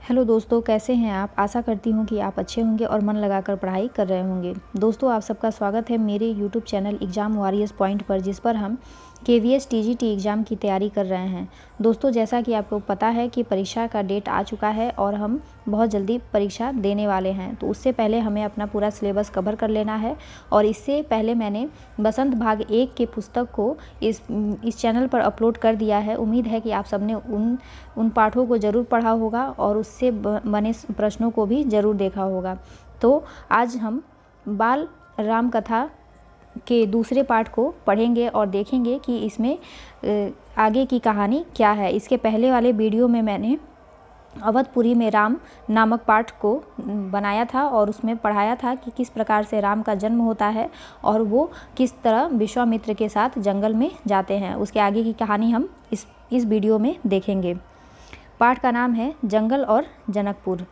Hello दोस्तों, कैसे हैं आप। आशा करती हूँ कि आप अच्छे होंगे और मन लगाकर पढ़ाई कर रहे होंगे। दोस्तों, आप सबका स्वागत है मेरे YouTube channel exam warriors point पर, जिस पर हम KVS TGT एग्ज़ाम की तैयारी कर रहे हैं। दोस्तों, जैसा कि आपको पता है कि परीक्षा का डेट आ चुका है और हम बहुत जल्दी परीक्षा देने वाले हैं, तो उससे पहले हमें अपना पूरा सिलेबस कवर कर लेना है। और इससे पहले मैंने बसंत भाग 1 के पुस्तक को इस चैनल पर अपलोड कर दिया है। उम्मीद है कि आप सबने उन पाठों को ज़रूर पढ़ा होगा और उससे बने प्रश्नों को भी ज़रूर देखा होगा। तो आज हम बाल राम कथा के दूसरे पार्ट को पढ़ेंगे और देखेंगे कि इसमें आगे की कहानी क्या है। इसके पहले वाले वीडियो में मैंने अवधपुरी में राम नामक पाठ को बनाया था और उसमें पढ़ाया था कि किस प्रकार से राम का जन्म होता है और वो किस तरह विश्वामित्र के साथ जंगल में जाते हैं। उसके आगे की कहानी हम इस वीडियो में देखेंगे। पाठ का नाम है जंगल और जनकपुर।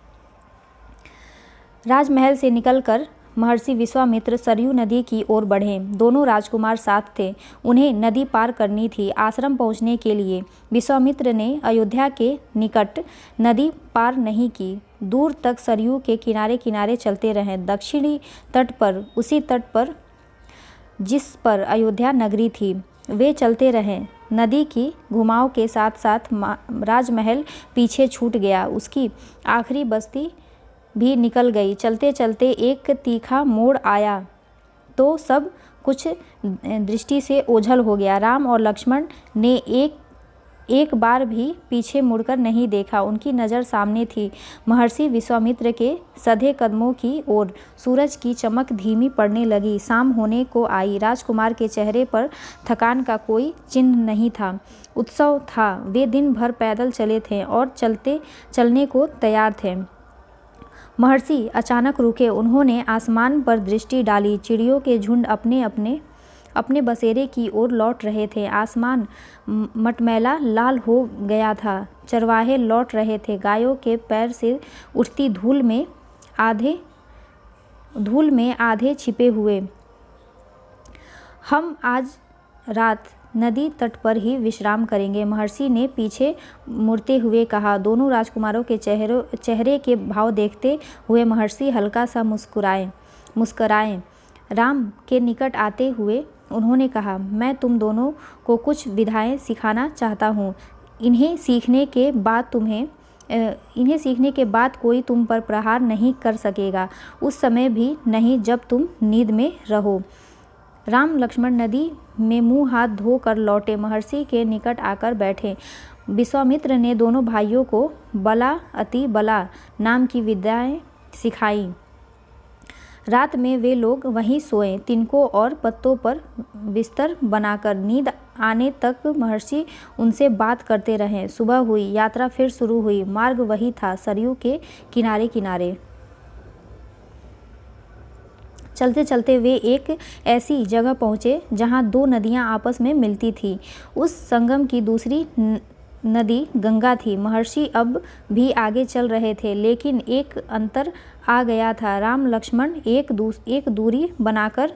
राजमहल से निकलकर महर्षि विश्वामित्र सरयू नदी की ओर बढ़े। दोनों राजकुमार साथ थे। उन्हें नदी पार करनी थी। आश्रम पहुंचने के लिए विश्वामित्र ने अयोध्या के निकट नदी पार नहीं की। दूर तक सरयू के किनारे किनारे चलते रहे। दक्षिणी तट पर, उसी तट पर जिस पर अयोध्या नगरी थी, वे चलते रहे। नदी की घुमाव के साथ साथ राजमहल पीछे छूट गया। उसकी आखिरी बस्ती भी निकल गई। चलते चलते एक तीखा मोड़ आया तो सब कुछ दृष्टि से ओझल हो गया। राम और लक्ष्मण ने एक बार भी पीछे मुड़कर नहीं देखा। उनकी नज़र सामने थी, महर्षि विश्वामित्र के सधे कदमों की ओर। सूरज की चमक धीमी पड़ने लगी। शाम होने को आई। राजकुमार के चेहरे पर थकान का कोई चिन्ह नहीं था। उत्सव था। वे दिन भर पैदल चले थे और चलने को तैयार थे। महर्षि अचानक रुके। उन्होंने आसमान पर दृष्टि डाली। चिड़ियों के झुंड अपने बसेरे की ओर लौट रहे थे। आसमान मटमैला लाल हो गया था। चरवाहे लौट रहे थे। गायों के पैर से उठती धूल में आधे छिपे हुए। हम आज रात नदी तट पर ही विश्राम करेंगे, महर्षि ने पीछे मुड़ते हुए कहा। दोनों राजकुमारों के चेहरे के भाव देखते हुए महर्षि हल्का सा मुस्कुराए। राम के निकट आते हुए उन्होंने कहा, मैं तुम दोनों को कुछ विधाएं सिखाना चाहता हूँ। इन्हें सीखने के बाद कोई तुम पर प्रहार नहीं कर सकेगा, उस समय भी नहीं जब तुम नींद में रहो। राम लक्ष्मण नदी में मुंह हाथ धोकर लौटे। महर्षि के निकट आकर बैठे। विश्वामित्र ने दोनों भाइयों को बला अति बला नाम की विद्याएं सिखाई। रात में वे लोग वहीं सोए, तिनकों और पत्तों पर बिस्तर बनाकर। नींद आने तक महर्षि उनसे बात करते रहे। सुबह हुई। यात्रा फिर शुरू हुई। मार्ग वही था, सरयू के किनारे किनारे। चलते चलते वे एक ऐसी जगह पहुँचे जहाँ दो नदियाँ आपस में मिलती थीं। उस संगम की दूसरी नदी गंगा थी। महर्षि अब भी आगे चल रहे थे, लेकिन एक अंतर आ गया था। राम लक्ष्मण एक दूरी बनाकर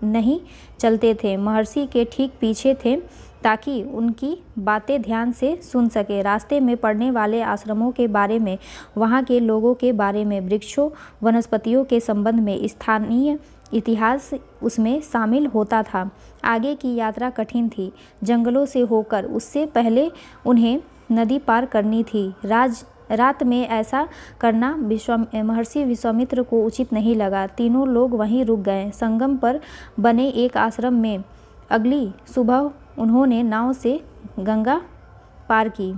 नहीं चलते थे। महर्षि के ठीक पीछे थे ताकि उनकी बातें ध्यान से सुन सके। रास्ते में पड़ने वाले आश्रमों के बारे में, वहाँ के लोगों के बारे में, वृक्षों वनस्पतियों के संबंध में, स्थानीय इतिहास उसमें शामिल होता था। आगे की यात्रा कठिन थी, जंगलों से होकर। उससे पहले उन्हें नदी पार करनी थी। रात में ऐसा करना महर्षि विश्वामित्र को उचित नहीं लगा। तीनों लोग वहीं रुक गए, संगम पर बने एक आश्रम में। अगली सुबह उन्होंने नाव से गंगा पार की।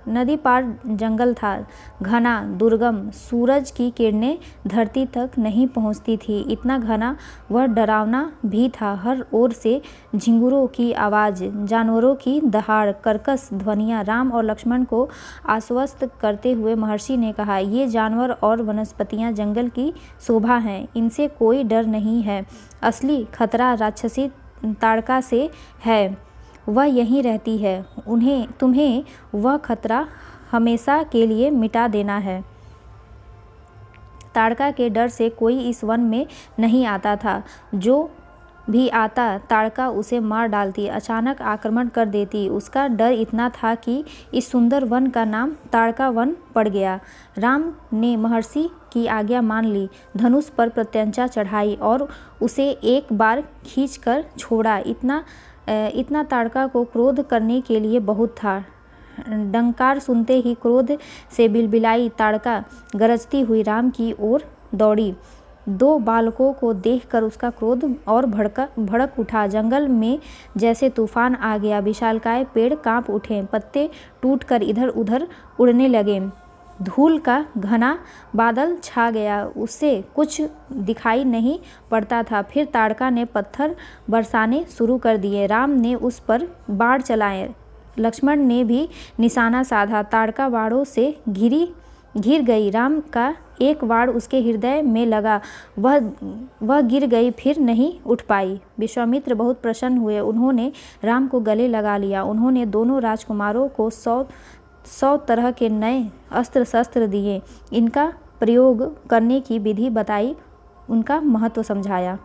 नदी पार जंगल था, घना, दुर्गम। सूरज की किरणें धरती तक नहीं पहुंचती थी। इतना घना वह डरावना भी था। हर ओर से झिंगुरों की आवाज़, जानवरों की दहाड़, कर्कश ध्वनियाँ। राम और लक्ष्मण को आश्वस्त करते हुए महर्षि ने कहा, ये जानवर और वनस्पतियाँ जंगल की शोभा हैं, इनसे कोई डर नहीं है। असली खतरा राक्षसी ताड़का से है। वह यहीं रहती है। तुम्हें वह खतरा हमेशा के लिए मिटा देना है। ताड़का के डर से कोई इस वन में नहीं आता था। जो भी आता ताड़का उसे मार डालती, अचानक आक्रमण कर देती। उसका डर इतना था कि इस सुंदर वन का नाम ताड़का वन पड़ गया। राम ने महर्षि की आज्ञा मान ली, धनुष पर प्रत्यंचा चढ़ाई और उसे एक बार खींचकर छोड़ा। इतना ताड़का को क्रोध करने के लिए बहुत था। डंकार सुनते ही क्रोध से बिलबिलाई ताड़का गरजती हुई राम की ओर दौड़ी। दो बालकों को देखकर उसका क्रोध और भड़क उठा। जंगल में जैसे तूफान आ गया। विशालकाय पेड़ कांप उठे, पत्ते टूटकर इधर उधर उड़ने लगे। धूल का घना बादल छा गया, उससे कुछ दिखाई नहीं पड़ता था। फिर ताड़का ने पत्थर बरसाने शुरू कर दिए। राम ने उस पर बाण चलाए, लक्ष्मण ने भी निशाना साधा। ताड़का बाणों से घिर गई। राम का एक बाण उसके हृदय में लगा, वह गिर गई, फिर नहीं उठ पाई। विश्वामित्र बहुत प्रसन्न हुए। उन्होंने राम को गले लगा लिया। उन्होंने दोनों राजकुमारों को 100 तरह के नए अस्त्र शस्त्र दिए, इनका प्रयोग करने की विधि बताई, उनका महत्व समझाया।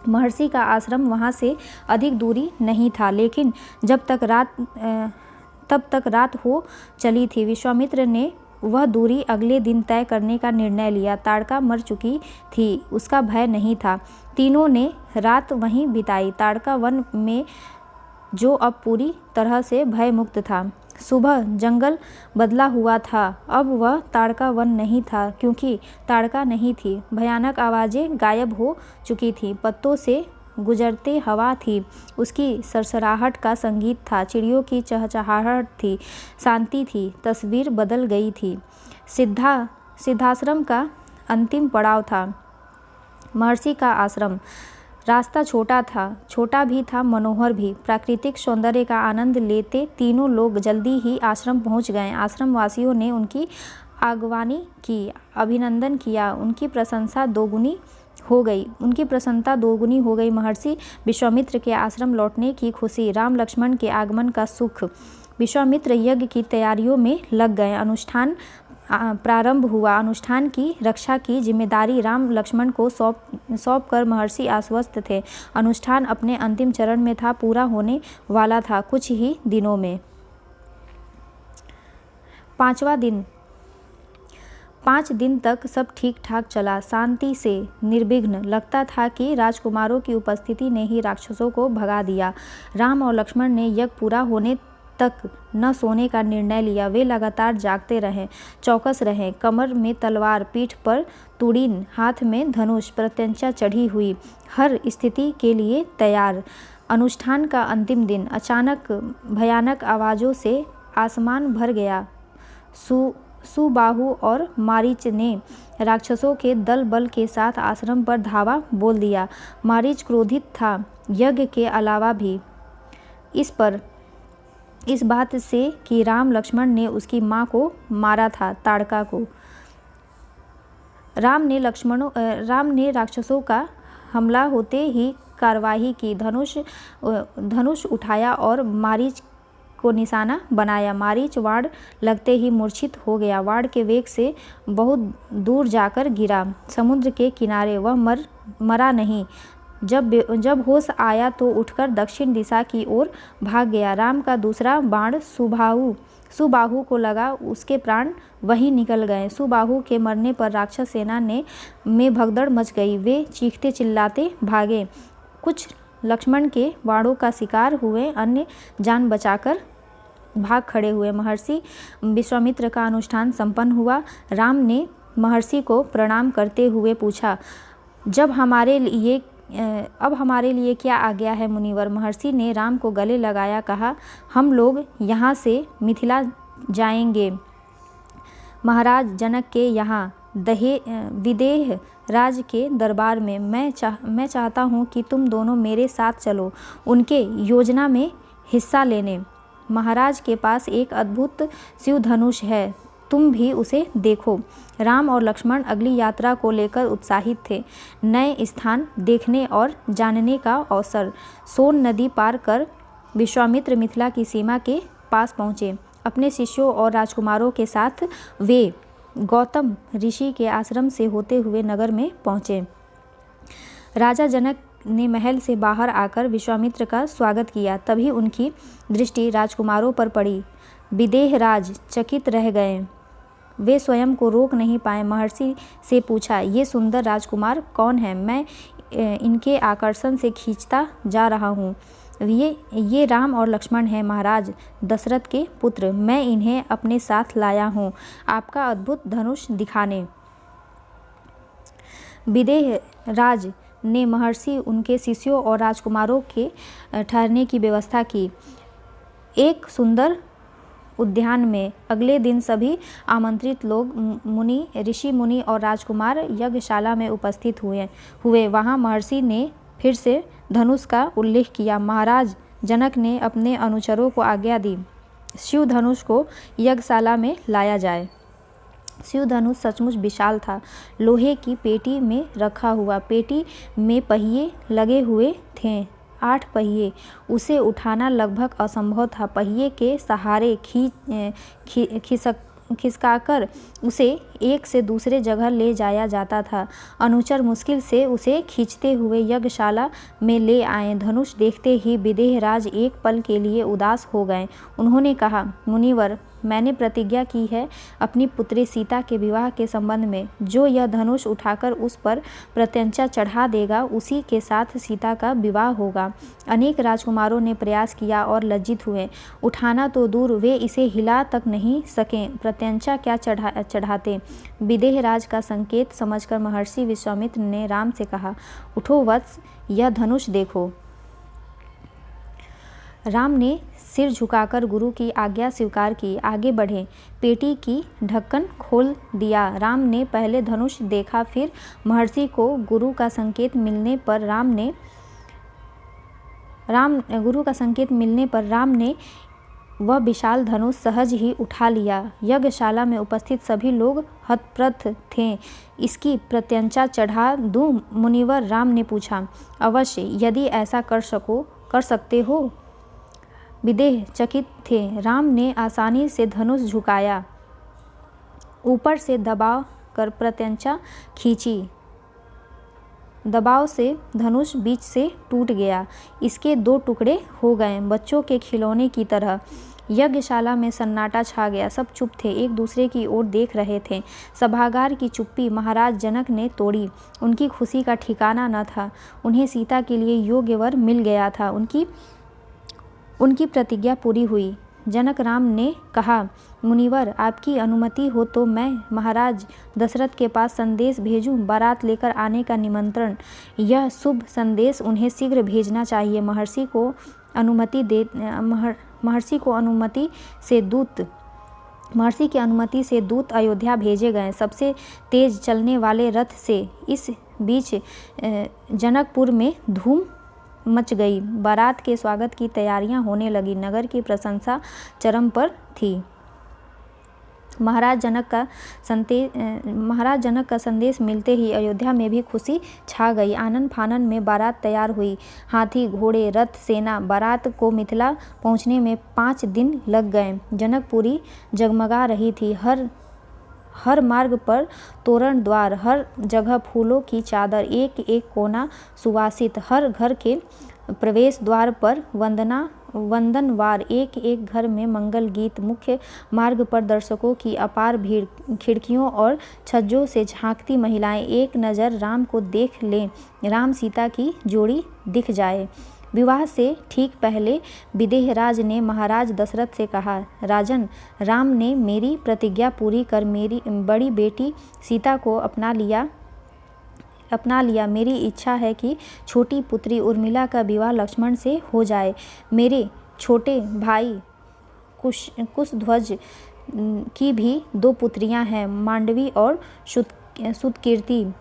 महर्षि का आश्रम वहाँ से अधिक दूरी नहीं था, लेकिन तब तक रात हो चली थी। विश्वामित्र ने वह दूरी अगले दिन तय करने का निर्णय लिया। ताड़का मर चुकी थी, उसका भय नहीं था। तीनों ने रात वहीं बिताई, ताड़का वन में, जो अब पूरी तरह से भय मुक्त था। सुबह जंगल बदला हुआ था। अब वह ताड़का वन नहीं था, क्योंकि ताड़का नहीं थी। भयानक आवाज़ें गायब हो चुकी थीं। पत्तों से गुजरते हवा थी, उसकी सरसराहट का संगीत था। चिड़ियों की चहचहाहट थी, शांति थी। तस्वीर बदल गई थी। सिद्धाश्रम का अंतिम पड़ाव था। महर्षि का आश्रम। रास्ता छोटा भी था, मनोहर भी। प्राकृतिक सौंदर्य का आनंद लेते तीनों लोग जल्दी ही आश्रम पहुंच गए। आश्रम वासियों ने उनकी आगवानी की, अभिनंदन किया। उनकी प्रशंसा दोगुनी हो गई। महर्षि विश्वामित्र के आश्रम लौटने की खुशी, राम लक्ष्मण के आगमन का सुख। विश्वामित्र यज्ञ की तैयारियों में लग गए। अनुष्ठान प्रारंभ हुआ। अनुष्ठान की रक्षा की जिम्मेदारी राम लक्ष्मण को सौंप कर महर्षि आश्वस्त थे। अनुष्ठान अपने अंतिम चरण में था, पूरा होने वाला था कुछ ही दिनों में। 5वां दिन। 5 दिन तक सब ठीक ठाक चला, शांति से निर्विघ्न। लगता था कि राजकुमारों की उपस्थिति ने ही राक्षसों को भगा दिया। राम और लक्ष्मण ने यज्ञ पूरा होने तक न सोने का निर्णय लिया। वे लगातार जागते रहे, चौकस रहे। कमर में तलवार, पीठ पर तुड़ीन, हाथ में धनुष, प्रत्यंचा चढ़ी हुई, हर स्थिति के लिए तैयार। अनुष्ठान का अंतिम दिन। अचानक भयानक आवाज़ों से आसमान भर गया। सुबाहु और मारीच ने राक्षसों के दल बल के साथ आश्रम पर धावा बोल दिया। मारीच क्रोधित था, यज्ञ के अलावा भी इस बात से कि राम लक्ष्मण ने उसकी माँ को मारा था, ताड़का को। राम ने राक्षसों का हमला होते ही कार्यवाही की। धनुष उठाया और मारीच को निशाना बनाया। मारीच वाड़ लगते ही मूर्छित हो गया। वाड़ के वेग से बहुत दूर जाकर गिरा, समुद्र के किनारे। वह मरा नहीं। जब होश आया तो उठकर दक्षिण दिशा की ओर भाग गया। राम का दूसरा बाण सुबाहु को लगा, उसके प्राण वहीं निकल गए। सुबाहु के मरने पर राक्षस सेना में भगदड़ मच गई। वे चीखते चिल्लाते भागे। कुछ लक्ष्मण के बाणों का शिकार हुए, अन्य जान बचाकर भाग खड़े हुए। महर्षि विश्वामित्र का अनुष्ठान संपन्न हुआ। राम ने महर्षि को प्रणाम करते हुए पूछा, अब हमारे लिए क्या आज्ञा है मुनिवर? महर्षि ने राम को गले लगाया, कहा, हम लोग यहाँ से मिथिला जाएंगे, महाराज जनक के यहाँ, विदेह राज के दरबार में। मैं चाहता हूँ कि तुम दोनों मेरे साथ चलो, उनके योजना में हिस्सा लेने। महाराज के पास एक अद्भुत शिव धनुष है, तुम भी उसे देखो। राम और लक्ष्मण अगली यात्रा को लेकर उत्साहित थे। नए स्थान देखने और जानने का अवसर। सोन नदी पार कर विश्वामित्र मिथिला की सीमा के पास पहुँचे। अपने शिष्यों और राजकुमारों के साथ वे गौतम ऋषि के आश्रम से होते हुए नगर में पहुँचे। राजा जनक ने महल से बाहर आकर विश्वामित्र का स्वागत किया। तभी उनकी दृष्टि राजकुमारों पर पड़ी। विदेहराज चकित रह गए, वे स्वयं को रोक नहीं पाए। महर्षि से पूछा, ये सुंदर राजकुमार कौन है? मैं इनके आकर्षण से खींचता जा रहा हूँ। ये राम और लक्ष्मण हैं, महाराज दशरथ के पुत्र। मैं इन्हें अपने साथ लाया हूँ आपका अद्भुत धनुष दिखाने। विदेहराज ने महर्षि, उनके शिष्यों और राजकुमारों के ठहरने की व्यवस्था की। एक सुंदर उद्यान में अगले दिन सभी आमंत्रित लोग मुनि, ऋषि मुनि और राजकुमार यज्ञशाला में उपस्थित हुए। वहाँ महर्षि ने फिर से धनुष का उल्लेख किया। महाराज जनक ने अपने अनुचरों को आज्ञा दी, शिव धनुष को यज्ञशाला में लाया जाए। शिव धनुष सचमुच विशाल था, लोहे की पेटी में रखा हुआ। पेटी में पहिए लगे हुए थे, 8 पहिए। उसे उठाना लगभग असंभव था। पहिए के सहारे खिसकाकर उसे एक से दूसरे जगह ले जाया जाता था। अनुचर मुश्किल से उसे खींचते हुए यज्ञशाला में ले आए। धनुष देखते ही विदेहराज एक पल के लिए उदास हो गए। उन्होंने कहा, मुनिवर, मैंने प्रतिज्ञा की है अपनी पुत्री सीता के विवाह के संबंध में। जो यह धनुष उठाकर उस पर प्रत्यंचा चढ़ा देगा, उसी के साथ सीता का विवाह होगा। अनेक राजकुमारों ने प्रयास किया और लज्जित हुए। उठाना तो दूर, वे इसे हिला तक नहीं सके, प्रत्यंचा क्या चढ़ाते। विदेहराज का संकेत समझकर महर्षि विश्वामित्र ने राम से कहा, उठो वत्स, यह धनुष देखो। राम ने सिर झुकाकर गुरु की आज्ञा स्वीकार की। आगे बढ़े, पेटी की ढक्कन खोल दिया। राम ने पहले धनुष देखा, फिर महर्षि को। गुरु का संकेत मिलने पर राम ने वह विशाल धनुष सहज ही उठा लिया। यज्ञशाला में उपस्थित सभी लोग हतप्रभ थे। इसकी प्रत्यंचा चढ़ा दूं मुनिवर? राम ने पूछा। अवश्य, यदि ऐसा कर सकते हो। विदेह चकित थे। राम ने आसानी से धनुष झुकाया, ऊपर से दबाव कर प्रत्यंचा खींची। दबाव से धनुष बीच से टूट गया। इसके 2 टुकड़े हो गए, बच्चों के खिलौने की तरह। यज्ञशाला में सन्नाटा छा गया। सब चुप थे, एक दूसरे की ओर देख रहे थे। सभागार की चुप्पी महाराज जनक ने तोड़ी। उनकी खुशी का ठिकाना न था। उन्हें सीता के लिए योग्य वर मिल गया था। उनकी प्रतिज्ञा पूरी हुई। जनक राम ने कहा, मुनिवर, आपकी अनुमति हो तो मैं महाराज दशरथ के पास संदेश भेजूं, बारात लेकर आने का निमंत्रण। यह शुभ संदेश उन्हें शीघ्र भेजना चाहिए। महर्षि की अनुमति से दूत अयोध्या भेजे गए, सबसे तेज चलने वाले रथ से। इस बीच जनकपुर में धूम मच गई। बारात के स्वागत की तैयारियां होने लगी। नगर की प्रशंसा चरम पर थी। महाराज जनक का संदेश मिलते ही अयोध्या में भी खुशी छा गई। आनन फानन में बारात तैयार हुई। हाथी, घोड़े, रथ, सेना। बारात को मिथिला पहुंचने में 5 दिन लग गए। जनकपुरी जगमगा रही थी। हर मार्ग पर तोरण द्वार, हर जगह फूलों की चादर, एक एक कोना सुवासित। हर घर के प्रवेश द्वार पर वंदनवार, एक एक घर में मंगल गीत। मुख्य मार्ग पर दर्शकों की अपार भीड़। खिड़कियों और छज्जों से झांकती महिलाएं। एक नज़र राम को देख लें, राम सीता की जोड़ी दिख जाए। विवाह से ठीक पहले विदेहराज ने महाराज दशरथ से कहा, राजन, राम ने मेरी प्रतिज्ञा पूरी कर मेरी बड़ी बेटी सीता को अपना लिया। मेरी इच्छा है कि छोटी पुत्री उर्मिला का विवाह लक्ष्मण से हो जाए। मेरे छोटे भाई कुशध्वज की भी 2 पुत्रियां हैं, मांडवी और सुतकीर्ति।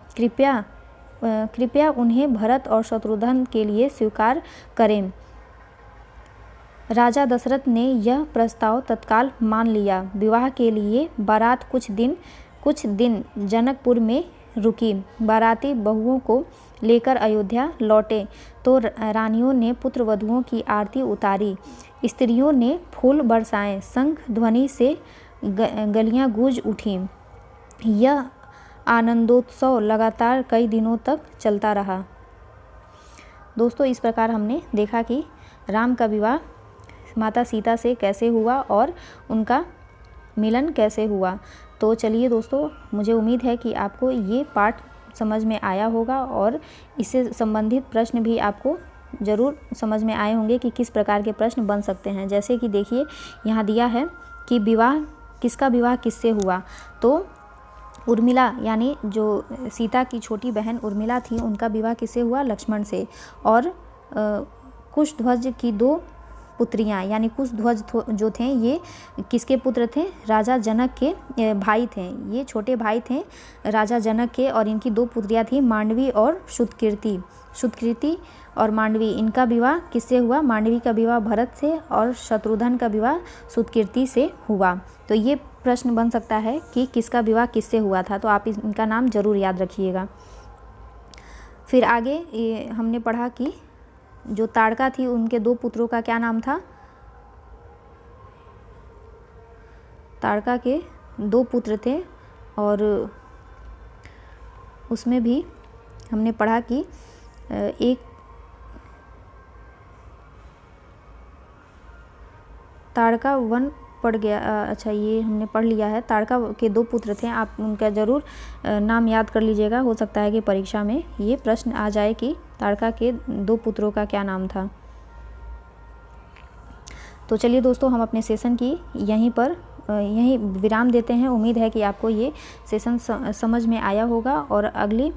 कृपया उन्हें भरत और शत्रुघ्न के लिए स्वीकार करें। राजा दशरथ ने यह प्रस्ताव तत्काल मान लिया। विवाह के लिए बारात कुछ दिन जनकपुर में रुकी। बाराती बहुओं को लेकर अयोध्या लौटे तो रानियों ने पुत्र वधुओं की आरती उतारी। स्त्रियों ने फूल बरसाए। शंख ध्वनि से गलियां गूंज उठीं। यह आनंदोत्सव लगातार कई दिनों तक चलता रहा। दोस्तों इस प्रकार हमने देखा कि राम का विवाह माता सीता से कैसे हुआ और उनका मिलन कैसे हुआ। तो चलिए दोस्तों, मुझे उम्मीद है कि आपको ये पाठ समझ में आया होगा और इससे संबंधित प्रश्न भी आपको ज़रूर समझ में आए होंगे कि किस प्रकार के प्रश्न बन सकते हैं। जैसे कि देखिए यहाँ दिया है कि किसका विवाह किससे हुआ। तो उर्मिला यानी जो सीता की छोटी बहन उर्मिला थी, उनका विवाह किससे हुआ? लक्ष्मण से। और कुशध्वज की 2 पुत्रियाँ यानी कुशध्वज जो थे ये किसके पुत्र थे? राजा जनक के भाई थे। ये छोटे भाई थे राजा जनक के और इनकी 2 पुत्रियाँ थी मांडवी और शुद्धकीर्ति। शुद्धकीर्ति और मांडवी, इनका विवाह किससे हुआ? मांडवी का विवाह भरत से और शत्रुघ्न का विवाह शुद्धकीर्ति से हुआ। तो ये प्रश्न बन सकता है कि किसका विवाह किससे हुआ था, तो आप इनका नाम ज़रूर याद रखिएगा। फिर आगे ये हमने पढ़ा कि जो ताड़का थी उनके 2 पुत्रों का क्या नाम था? ताड़का के 2 पुत्र थे और उसमें भी हमने पढ़ा कि एक ताड़का वन पढ़ गया। अच्छा, ये हमने पढ़ लिया है। ताड़का के 2 पुत्र थे, आप उनका ज़रूर नाम याद कर लीजिएगा। हो सकता है कि परीक्षा में ये प्रश्न आ जाए कि ताड़का के 2 पुत्रों का क्या नाम था। तो चलिए दोस्तों, हम अपने सेशन की यहीं विराम देते हैं। उम्मीद है कि आपको ये सेशन समझ में आया होगा और अगले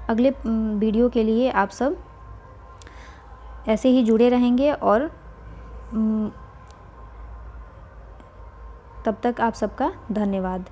वीडियो के लिए आप सब ऐसे ही जुड़े रहेंगे और तब तक आप सबका धन्यवाद।